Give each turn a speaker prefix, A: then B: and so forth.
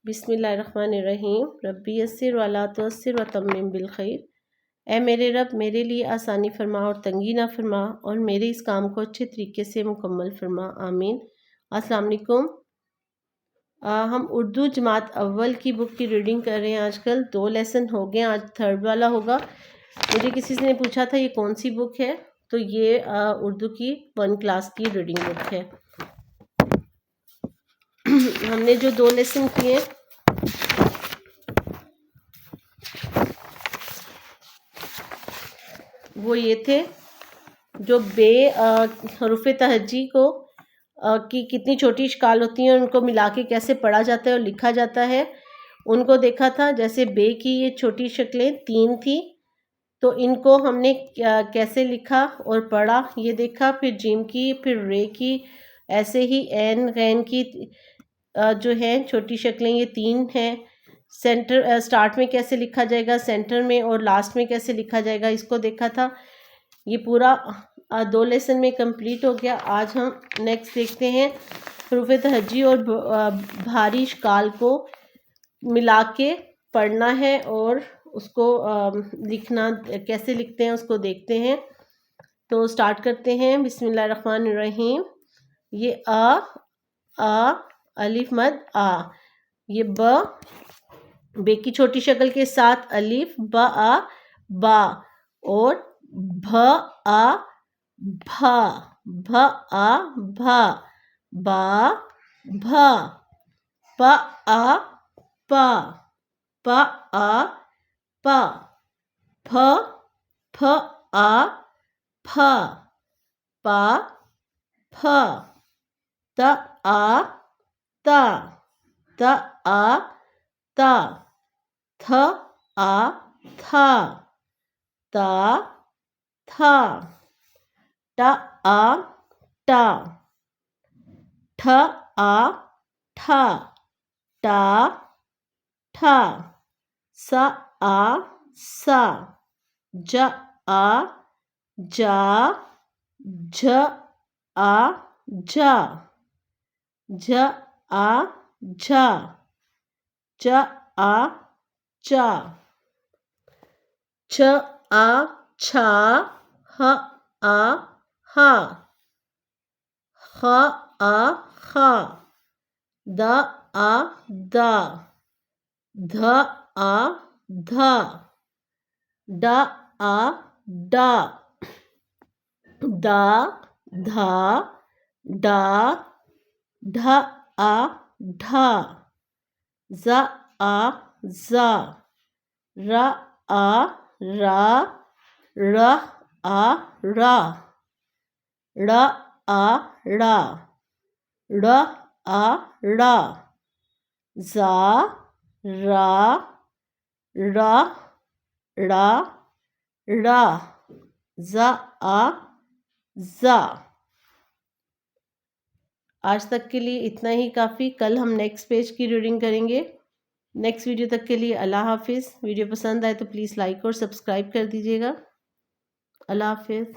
A: बिस्मिल्लाहिर्रहमानिर्रहीम। रब्बी यस्सिर वला तुअस्सिर व तम्मिम बिल खैर। ऐ मेरे रब, मेरे लिए आसानी फरमा और तंगी ना फरमा, और मेरे इस काम को अच्छे तरीके से मुकम्मल फरमा, आमीन। अस्सलाम वालेकुम। हम उर्दू जमात अव्वल की बुक की रीडिंग कर रहे हैं। आजकल 2 लेसन हो गए, आज थर्ड वाला होगा। मुझे किसी ने पूछा था ये कौन सी बुक है, तो ये उर्दू की 1 क्लास की रीडिंग बुक है। हमने जो 2 लेसन किए वो ये थे, जो हरूफ तहज्जी को की कितनी छोटी शक्ल होती हैं, उनको मिला के कैसे पढ़ा जाता है और लिखा जाता है, उनको देखा था। जैसे बे की ये छोटी शक्लें 3 थी, तो इनको हमने कैसे लिखा और पढ़ा ये देखा। फिर जिम की, फिर रे की, ऐसे ही ऐन गैन की जो है छोटी शक्लें ये 3 हैं। सेंटर स्टार्ट में कैसे लिखा जाएगा, सेंटर में और लास्ट में कैसे लिखा जाएगा, इसको देखा था। ये पूरा 2 लेसन में कंप्लीट हो गया। आज हम नेक्स्ट देखते हैं हरूफ तहज्जी और भारी शक्ल को मिला के पढ़ना है और उसको लिखना कैसे लिखते हैं उसको देखते हैं। तो स्टार्ट करते हैं। बिस्मिल्लाहिर्रहमानिर्रहीम। ये आ अलिफ मद आ, ये बे की छोटी शक्ल के साथ अलिफ बा, और भ आ भा, बा भा, प आ पा, फ आ फा, पा फ, त आ ता, थ आ था, ता था, ट आ टा, ठ आ ठा, टा ठा, स आ सा, ज आ जा, झ आ झा, झ आ झा, च आ चा, छ आ छा, ह आ हा, ख आ खा, द आ दा, ध आ धा, ड आ डा, दा धा, डा ढ आ ढा, ज आ जा, र आ रा, र आ रा, ड़ आ ड़ा, ड़ आ ड़ा, जा रा, रा ड़ा, ड़ा, ज आ जा। आज तक के लिए इतना ही काफ़ी। कल हम नेक्स्ट पेज की रीडिंग करेंगे। नेक्स्ट वीडियो तक के लिए अल्लाह हाफिज़। वीडियो पसंद आए तो प्लीज़ लाइक और सब्सक्राइब कर दीजिएगा। अल्लाह हाफिज़।